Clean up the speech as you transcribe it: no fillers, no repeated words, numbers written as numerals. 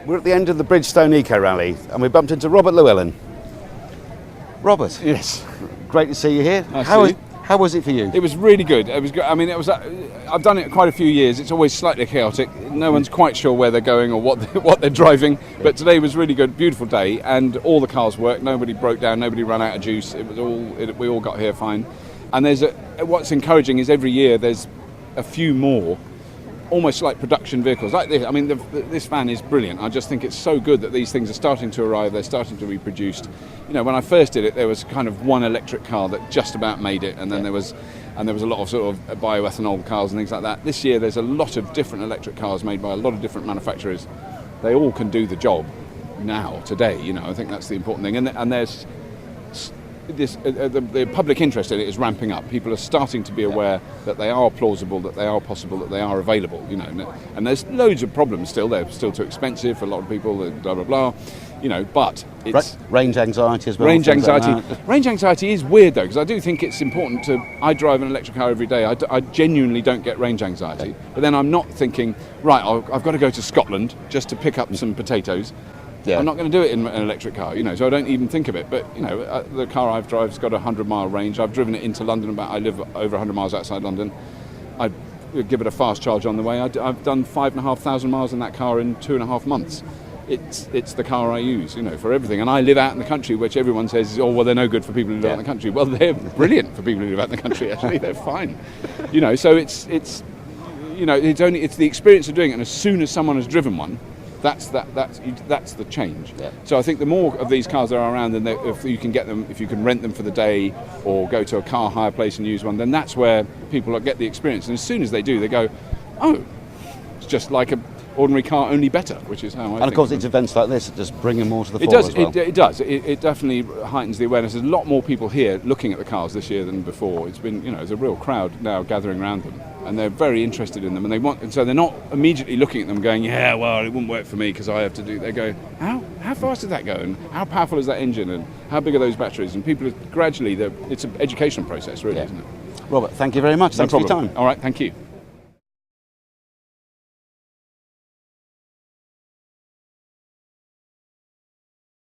We're at the end of the Bridgestone Eco-Rally and we bumped into Robert Llewellyn. Robert. Yes. Great to see you here. Nice to see you. How was it for you? It was really good. It was good. I mean, I've done it quite a few years. It's always slightly chaotic. No one's quite sure where they're going or what they're driving. But today was really good. Beautiful day, and all the cars worked. Nobody broke down. Nobody ran out of juice. We all got here fine. And what's encouraging is every year there's a few more, almost like production vehicles like this. I mean, this van is brilliant. I just think it's so good that these things are starting to arrive. They're starting to be produced. You know, when I first did it, there was kind of one electric car that just about made it, and then there was a lot of sort of bioethanol cars and things like that. This year, there's a lot of different electric cars made by a lot of different manufacturers. They all can do the job now, today. You know, I think that's the important thing. And there's this the public interest in it is ramping up. People are starting to be aware that they are plausible, that they are possible, that they are available. You know, and there's loads of problems still. They're still too expensive for a lot of people. Blah blah blah. You know, but it's range anxiety as well. Range anxiety. Range anxiety is weird though, because I do think it's important to. I drive an electric car every day. I genuinely don't get range anxiety, but then I'm not thinking, right, I've got to go to Scotland just to pick up some potatoes. Yeah. I'm not going to do it in an electric car, you know, so I don't even think of it. But, you know, the car I've drive's got a 100-mile range. I've driven it into London. I live over 100 miles outside London. I give it a fast charge on the way. I've done 5,500 miles in that car in 2.5 months. It's the car I use, you know, for everything. And I live out in the country, which everyone says, oh, well, they're no good for people who live out in the country. Well, they're brilliant for people who live out in the country, actually. They're fine. You know, so it's you know, it's the experience of doing it. And as soon as someone has driven one, that's the change. Yeah. So I think the more of these cars there are around, and if you can get them, if you can rent them for the day or go to a car hire place and use one, then that's where people get the experience. And as soon as they do, they go, oh, it's just like an ordinary car, only better, which is how I think. And of course, it's events like this that just bring them more to the fore as well. It does. It definitely heightens the awareness. There's a lot more people here looking at the cars this year than before. It's been, you know, there's a real crowd now gathering around them, and they're very interested in them, and so they're not immediately looking at them going, yeah, well, it wouldn't work for me because I have to do. They go, how fast does that go, and how powerful is that engine, and how big are those batteries? And people are gradually, it's an education process, really, isn't it? Robert, thank you very much. Thanks for your time. All right, thank you.